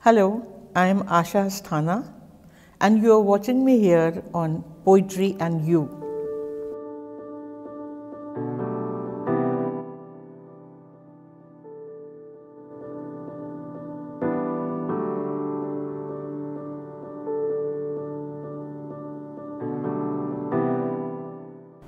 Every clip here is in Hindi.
Hello, I am Asha Asthana, and you are watching me here on Poetry and You.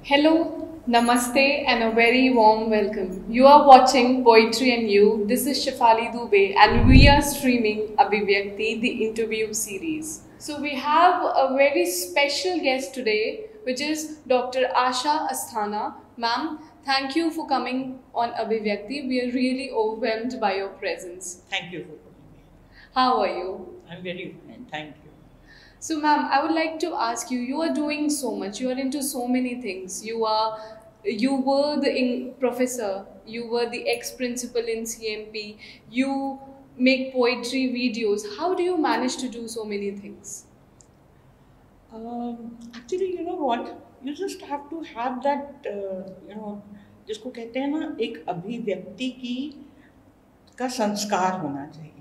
Hello, Namaste, and a very warm welcome. You are watching Poetry and You. This is Shefali Dubey, and we are streaming Abhivyakti, the interview series. So, we have a very special guest today, which is Dr. Asha Asthana. Ma'am, thank you for coming on Abhivyakti. We are really overwhelmed by your presence. Thank you for calling me. How are you? I'm very fine, thank you. So, ma'am, I would like to ask you. You are doing so much. You are into so many things. You were the professor. You were the ex-principal in CMP. You make poetry videos. How do you manage to do so many things? Actually, you know what? You just have to have that, जिसको कहते हैं ना, एक अभिव्यक्ति का संस्कार होना चाहिए.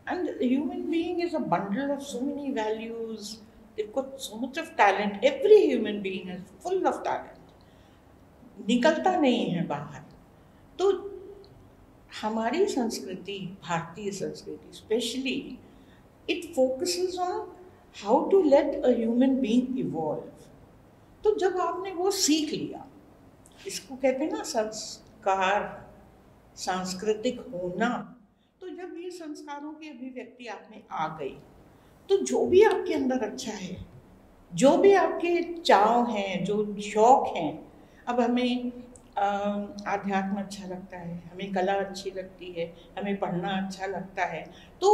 And a human being is a bundle of so many values. They've got so much of talent. Every human being is full of talent. निकलता नहीं है बाहर. तो हमारी संस्कृति, भारतीय संस्कृति specially, it focuses on how to let a human being evolve. तो जब आपने वो सीख लिया, इसको कहते हैं ना संस्कार, सांस्कृतिक होना. तो जब ये संस्कारों की अभिव्यक्ति आप में आ गई, तो जो भी आपके अंदर अच्छा है, जो भी आपके चाव हैं, जो शौक हैं, अब हमें आध्यात्म अच्छा लगता है, हमें कला अच्छी लगती है, हमें पढ़ना अच्छा लगता है, तो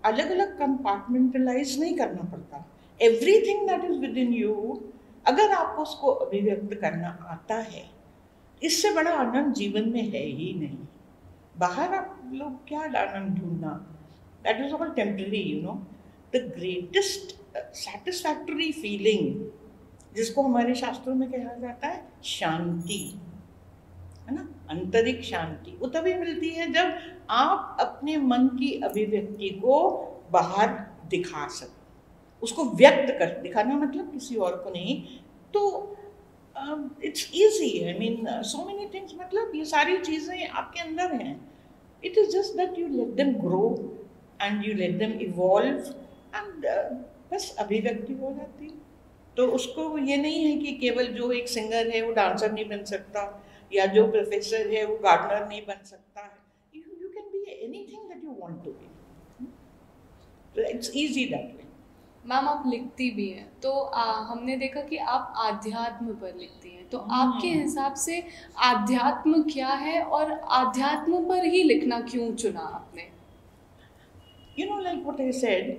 अलग अलग कंपार्टमेंटलाइज नहीं करना पड़ता. Everything that is with in you, अगर आपको उसको अभिव्यक्त करना आता है, इससे बड़ा आनंद जीवन में है ही नहीं. बाहर आप लोग क्या आनंद ढूंढना, that is all temporary. You know, the greatest satisfactory feeling, जिसको हमारे शास्त्रों में कहा जाता है शांति, है ना, आंतरिक शांति, वो तभी मिलती है जब आप अपने मन की अभिव्यक्ति को बाहर दिखा सकें, उसको व्यक्त कर. दिखाना मतलब किसी और को नहीं. तो it's easy. I mean so many things, मतलब ये सारी चीज़ें आपके अंदर हैं. It is just that you let them grow and you let them evolve and बस अभिव्यक्ति हो जाती. तो उसको ये नहीं है कि केवल जो एक सिंगर है वो डांसर नहीं बन सकता, या जो प्रोफेसर है वो गार्डनर नहीं बन सकता है. You can be anything that you want to be. It's easy that way. Ma'am, आप लिखती भी हैं, तो हमने देखा कि आप आध्यात्म पर लिखती हैं. तो आपके हिसाब से आध्यात्म क्या है, और आध्यात्म पर ही लिखना क्यों चुना आपने? You know, like what I said,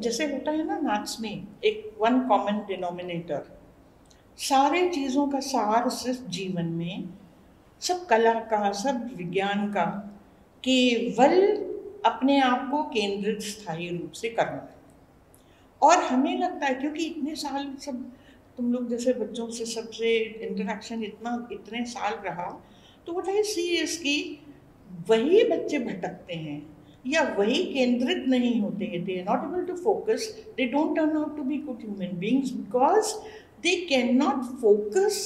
जैसे होता है ना मैथ्स में, एक वन कॉमन डिनोमिनेटर, सारे चीज़ों का सार सिर्फ जीवन में, सब कला का, सब विज्ञान का, केवल अपने आप को केंद्रित स्थायी रूप से करना है. और हमें लगता है क्योंकि इतने साल सब तुम लोग जैसे बच्चों से सबसे इंटरेक्शन इतने साल रहा, तो व्हाट आई सी इज कि वही बच्चे भटकते हैं या वही केंद्रित नहीं होते हैं. They are not able to focus, they don't turn out to be good human beings because they can not focus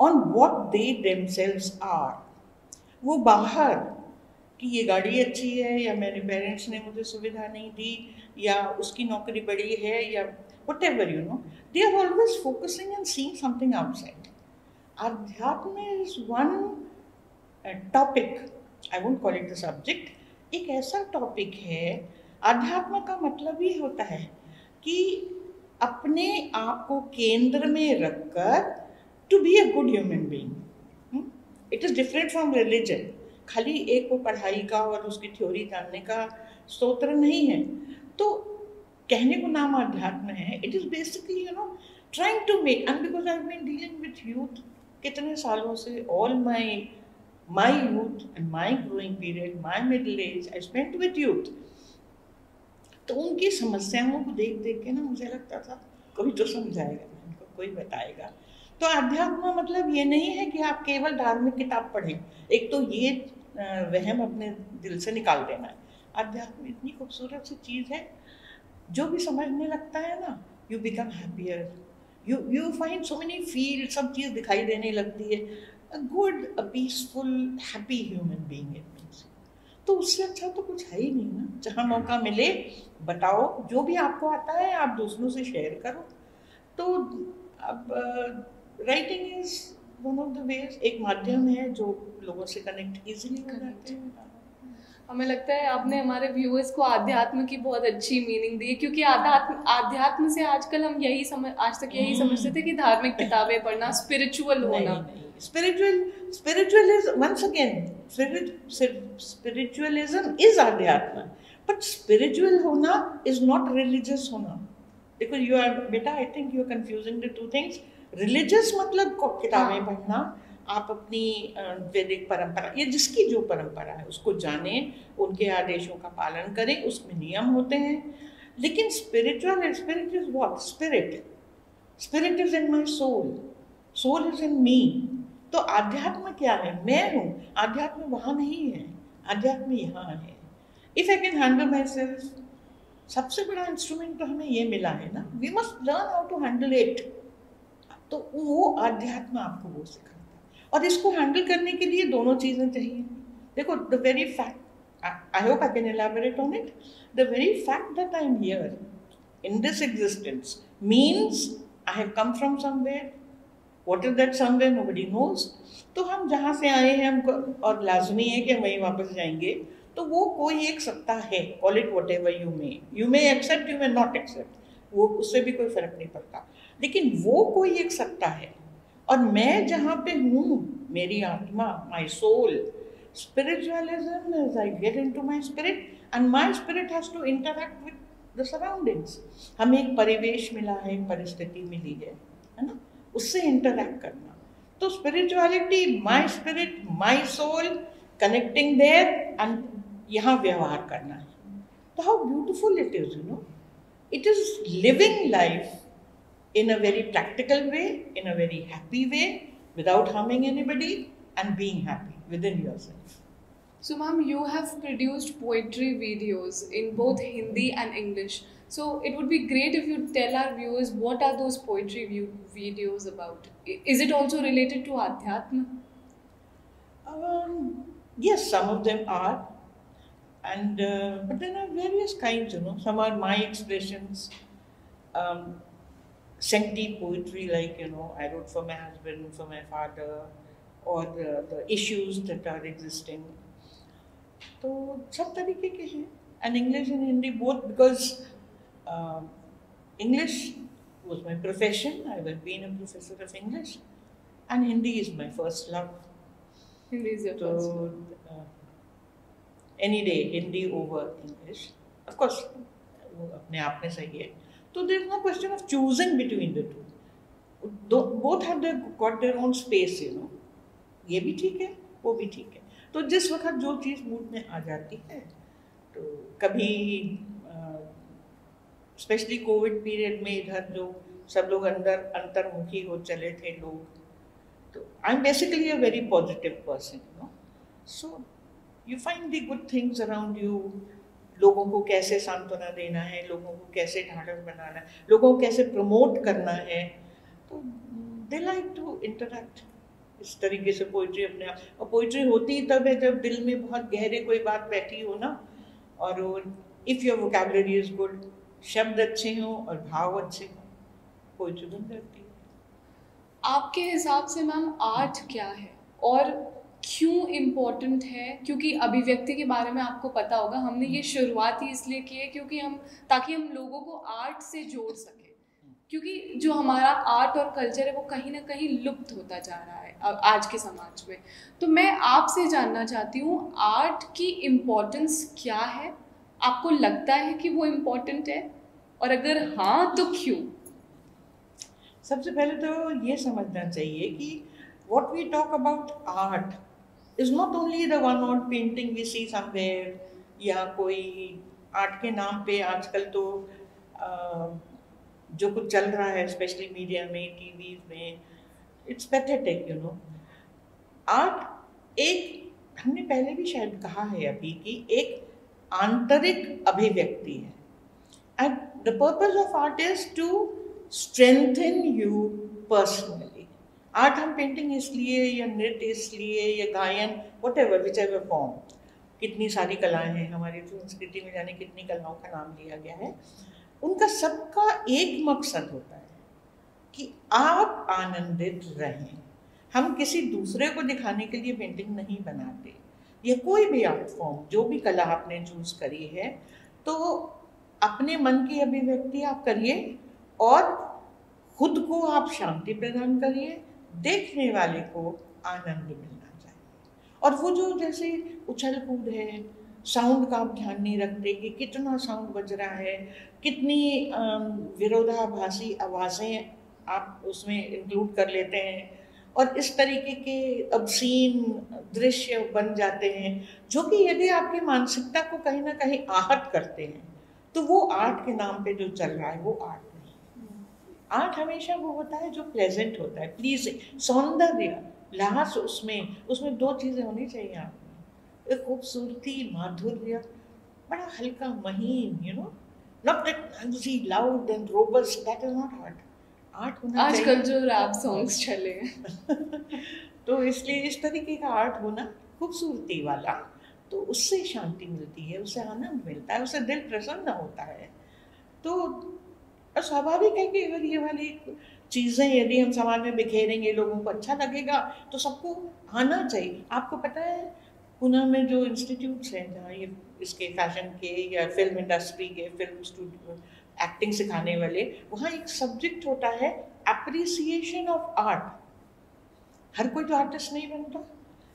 on what they themselves are. वो बाहर कि ये गाड़ी अच्छी है, या मेरे पेरेंट्स ने मुझे सुविधा नहीं दी, या उसकी नौकरी बड़ी है, या whatever, you know, they are always focusing and seeing something outside. Adhyatma is one topic, I won't call it a subject, एक ऐसा टॉपिक है. अध्यात्म का मतलब ही होता है कि अपने आप को केंद्र में रखकर to be a good human being. It is different from religion. खाली एक को पढ़ाई का और उसकी थ्योरी जानने का स्तोत्र नहीं है. तो कहने को नाम अध्यात्म है. It is basically, you know, trying to make, and because I have been dealing with youth कितने सालों से, all my youth and my growing period, my middle age I spent with youth. तो उनकी समस्याओं को देख देख के ना मुझे लगता था कोई तो समझाएगा, उनको कोई बताएगा. तो अध्यात्म मतलब ये नहीं है कि आप केवल धार्मिक किताब पढ़ें. एक तो ये वहम अपने दिल से निकाल देना है. अध्यात्म इतनी खूबसूरत सी चीज़ है, जो भी समझने लगता है ना, you become happier, you find so many feel, सब चीज़ दिखाई देने लगती है, a good, a peaceful, happy human being it means. तो उससे अच्छा तो कुछ है ही नहीं ना। जहाँ मौका मिले बताओ, जो भी आपको आता है आप दूसरों से शेयर करो। तो अब writing is one of the ways, एक माध्यम है जो लोगों से कनेक्ट इजीली हो जाते हैं। हमें लगता है आपने हमारे व्यूअर्स को आध्यात्म की बहुत अच्छी मीनिंग दी है, क्योंकि आध्यात्म से आजकल हम आज तक यही समझते थे कि धार्मिक किताबें पढ़ना, स्पिरिचुअल होना। नहीं, spiritual is once again, spiritualism is अध्यात्म, बट स्पिरिचुअल होना इज नॉट रिलीजियस होना। देखो यू आर, बेटा I think you are confusing the two things. Religious मतलब किताबें पढ़ना, आप अपनी वैदिक परंपरा, ये जिसकी जो परंपरा है उसको जाने, उनके आदेशों का पालन करें, उसमें नियम होते हैं। लेकिन spiritual, spirit is what? Spirit is in my soul is in me. तो आध्यात्म क्या है? मैं हूँ। आध्यात्म वहाँ नहीं है, आध्यात्म यहाँ है। If I can handle myself, सबसे बड़ा इंस्ट्रूमेंट तो हमें ये मिला है ना, we must learn how to handle it. तो वो आध्यात्म आपको वो सिखाता है, और इसको हैंडल करने के लिए दोनों चीज़ें चाहिए। देखो, the very fact, I hope I can elaborate on it, the very fact that I am here in this existence means I have come from somewhere. What is that somewhere? Nobody knows. तो हम जहाँ से आए हैं हमको, और लाजमी है कि हम वहीं वापस जाएंगे, तो वो कोई एक सत्ता है, call it whatever you may accept, you may not accept, वो उससे भी कोई फर्क नहीं पड़ता, लेकिन वो कोई एक सत्ता है। और मैं जहाँ पे हूँ, मेरी आत्मा, my soul, spiritualism is I get into my spirit and my spirit has to interact with the surroundings। हमें एक परिवेश मिला है, एक परिस्थिति मिली है ना, उससे इंटरैक्ट करना। तो spirituality, my spirit, my soul connecting there, and यहाँ व्यवहार करना है। तो how beautiful it is, you know, it is living life in a very practical way, in a very happy way, without harming anybody, and being happy within yourself. So ma'am, you have produced poetry videos in both Hindi and English. So it would be great if you tell our viewers what are those poetry videos about. Is it also related to Adhyatma? Yes, some of them are, and but there are various kinds, you know. Some are my expressions, sanctity poetry, like, you know, I wrote for my husband, for my father, or the issues that are existing. तो सब तरीके के हैं, and English and Hindi both, because English was my profession. I have been a professor of English, and Hindi is my first love. Hindi is your first love. Any day Hindi over English, of course, वो अपने आप में सही है। तो there is no question of choosing between the two. Both have got their own space, you know. ये भी ठीक है, वो भी ठीक है। तो जिस वक्त जो चीज़ मूड में आ जाती है, तो कभी स्पेशली कोविड पीरियड में इधर जो सब लोग अंतर्मुखी हो चले थे लोग, तो I am basically a very positive person, you know, so you find the good things around you. लोगों को कैसे सांत्वना देना है, लोगों को कैसे ढाढ़स बनाना है, लोगों को कैसे प्रमोट करना है, तो दे लाइक टू इंटरैक्ट इस तरीके से पोइट्री अपने आप। और पोइट्री होती तब है जब दिल में बहुत गहरे कोई बात बैठी हो ना, और if your vocabulary is good, शब्द अच्छे हों और भाव अच्छे हों, पोइट्री बन जाती है। आपके हिसाब से मैम आर्ट क्या है और क्यों इम्पोर्टेंट है? क्योंकि अभिव्यक्ति के बारे में आपको पता होगा, हमने ये शुरुआत ही इसलिए की है क्योंकि ताकि हम लोगों को आर्ट से जोड़ सकें, क्योंकि जो हमारा आर्ट और कल्चर है वो कहीं ना कहीं लुप्त होता जा रहा है आज के समाज में। तो मैं आपसे जानना चाहती हूँ, आर्ट की इम्पोर्टेंस क्या है? आपको लगता है कि वो इम्पोर्टेंट है, और अगर हाँ तो क्यों? सबसे पहले तो ये समझना चाहिए कि what we talk about art is not only the one odd painting we see somewhere, या कोई आर्ट के नाम पे आजकल तो जो कुछ चल रहा है स्पेशली मीडिया में, टीवी में, it's pathetic, you know. Art एक, हमने पहले भी शायद कहा है अभी, कि एक आंतरिक अभिव्यक्ति है। And the purpose of art is to strengthen you personally. Art हम पेंटिंग इसलिए या नृत्य इसलिए या गायन whatever whichever form, कितनी सारी कलाएं हैं हमारी संस्कृति में, जाने कितनी कलाओं का नाम लिया गया है, उनका सबका एक मकसद होता है कि आप आनंदित रहें। हम किसी दूसरे को दिखाने के लिए पेंटिंग नहीं बनाते, या कोई भी आर्ट फॉर्म, जो भी कला आपने चूज करी है, तो अपने मन की अभिव्यक्ति आप करिए और खुद को आप शांति प्रदान करिए, देखने वाले को आनंद मिलना चाहिए। और वो जो जैसे उछल कूद है, साउंड का आप ध्यान नहीं रखते कि कितना साउंड बज रहा है, कितनी विरोधाभासी आवाज़ें आप उसमें इंक्लूड कर लेते हैं, और इस तरीके के obscene दृश्य बन जाते हैं जो कि यदि आपकी मानसिकता को कहीं ना कहीं आहत करते हैं, तो वो आर्ट के नाम पे जो चल रहा है वो आर्ट नहीं। आर्ट हमेशा वो होता है जो प्लेजेंट होता है, प्लीजिंग, सौंदर्य, लास, उसमें दो चीज़ें होनी चाहिए आप में, एक खूबसूरती, माधुर्य, बड़ा हल्का महीन, not that loud and robust, that is not art. Art होना चाहिए, आजकल जो रैप सॉन्ग्स चले हैं तो इसलिए इस तरीके का आर्ट होना खूबसूरती वाला, तो उससे शांति मिलती है, उससे आनंद मिलता है, उससे दिल प्रसन्न होता है। तो स्वाभाविक है कि अगर ये वाली चीज़ें यदि हम समाज में बिखेरेंगे, लोगों को अच्छा लगेगा, तो सबको आना चाहिए। आपको पता है पुणे में जो इंस्टीट्यूट्स हैं जहाँ ये इसके फैशन के या फिल्म इंडस्ट्री के, फिल्म स्टूडियो, एक्टिंग सिखाने वाले, वहाँ एक सब्जेक्ट होता है एप्रिसिएशन ऑफ आर्ट। हर कोई तो आर्टिस्ट नहीं बनता,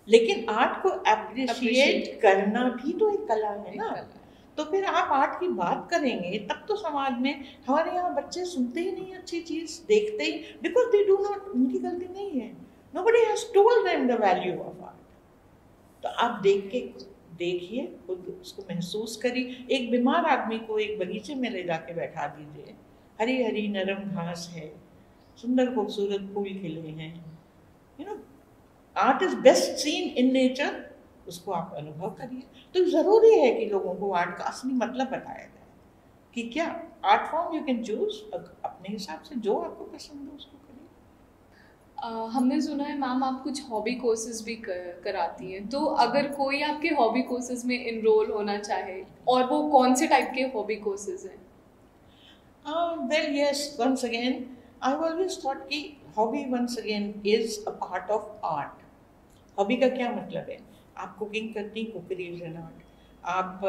लेकिन आर्ट को एप्रिशिएट करना भी तो एक कला है ना। तो फिर आप आर्ट की बात करेंगे तब तो समाज में, हमारे यहाँ बच्चे सुनते ही नहीं अच्छी चीज़, देखते ही, बिकॉज दे डू नॉट, उनकी गलती नहीं है, nobody has told them the value of art. तो आप देखिए, खुद उसको महसूस करिए। एक बीमार आदमी को एक बगीचे में ले जाके बैठा दीजिए, हरी हरी नरम घास है, सुंदर खूबसूरत फूल खिले हैं, art is best seen in nature, उसको आप अनुभव करिए। तो ज़रूरी है कि लोगों को आर्ट का असली मतलब बताया जाए कि क्या art form you can choose, अपने हिसाब से जो आपको पसंद है उसको करिए। हमने सुना है मैम आप कुछ हॉबी कोर्सेज भी कराती हैं, तो अगर कोई आपके हॉबी कोर्सेज में इनरोल होना चाहे, और वो कौन से टाइप के हॉबी कोर्सेज हैं? Well yes, once again I always thought कि hobby once again is a part of art. Hobby का क्या मतलब है? आप कुकिंग करती, कुकरी इज एन आर्ट। आप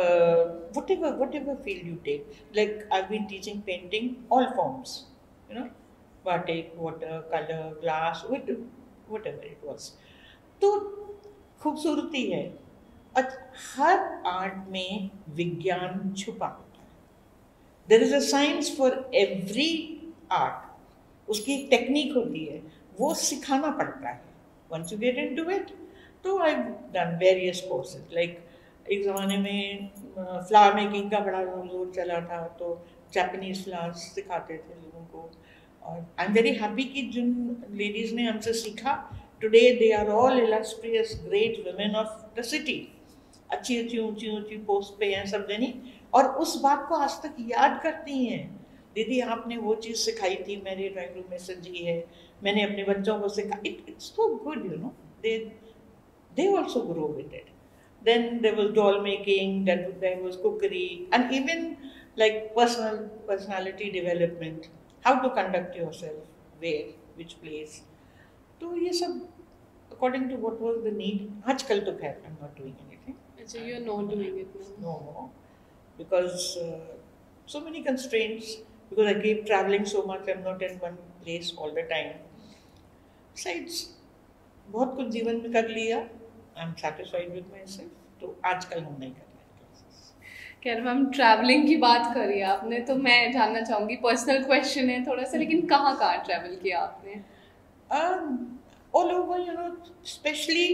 whatever field you take, like I've been teaching painting, all forms, batik, water, color, glass, whatever it was. तो खूबसूरती है, और हर आर्ट में विज्ञान छुपा होता है। There is a science for every art, उसकी एक टेक्निक होती है, वो सिखाना पड़ता है। Once you get into it, तो I done various courses, like एक ज़माने में फ्लावर मेकिंग का बड़ा जोर चला था, तो जापानीज फ्लावर्स सिखाते थे लोगों को, और आई एम वेरी हैप्पी कि जिन लेडीज़ ने हमसे सीखा, today they are all illustrious great women of the city, अच्छी अच्छी ऊंची पोस्ट पे हैं सब जनी, और उस बात को आज तक याद करती हैं, दीदी आपने वो चीज़ सिखाई थी, मेरे ड्राइंग रूम में सजी है, मैंने अपने बच्चों को सिखाई। It's so good, they also grow with it. Then there was doll making, there was cookery, and even like personality development, how to conduct yourself, where, which place. तो ये सब according to what was the need. आजकल तो खैर I'm not doing anything. So you're not doing it now? No more, because so many constraints, because I keep traveling so much, I'm not in one place all the time. Besides, बहुत कुछ जीवन में कर लिया, I am satisfied with my self, तो आजकल हम नहीं कर रहे क्लासेस। खैर मैम, ट्रैवलिंग की बात करी आपने, तो मैं जानना चाहूँगी, पर्सनल क्वेश्चन है थोड़ा सा, लेकिन कहाँ ट्रैवल किया आपने? All over, specially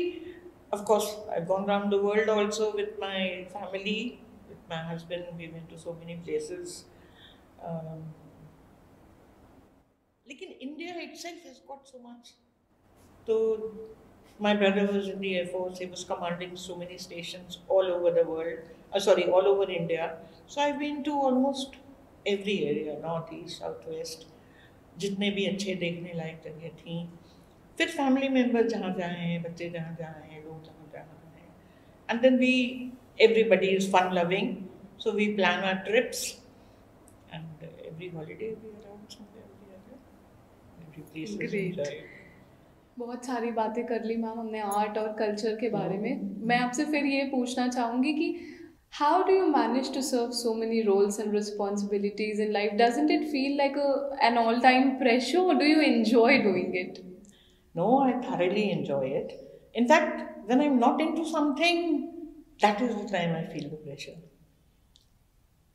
of course I have gone around the world also with my family, with my husband, we went to so many places, लेकिन India itself has got so much. तो my brother was in the Air Force, he was commanding so many stations all over the world, all over India. So I've been to almost every area, north, east, south, west. जितने भी अच्छे देखने लायक जगह थी, फिर फैमिली मेम्बर जहाँ जहाँ हैं, बच्चे जहाँ जहाँ हैं, लोग जहाँ जहाँ हैं, and then everybody is fun loving, so we plan our trips, and every holiday we are out somewhere or the other, every place is Great. enjoyed. बहुत सारी बातें कर ली मैम हमने आर्ट और कल्चर के बारे में। मैं आपसे फिर ये पूछना चाहूँगी कि how do you manage to serve so many roles and responsibilities in life? Doesn't it feel like an all-time pressure, or do you enjoy doing it? No, I thoroughly enjoy it. In fact, when I'm not into something, that is the time I feel the pressure.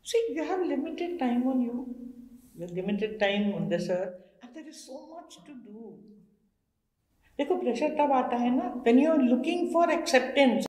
See, you have limited time on you, you have limited time on this earth, and there is so much to do. देखो, प्रेशर तब आता है ना when you are looking for acceptance.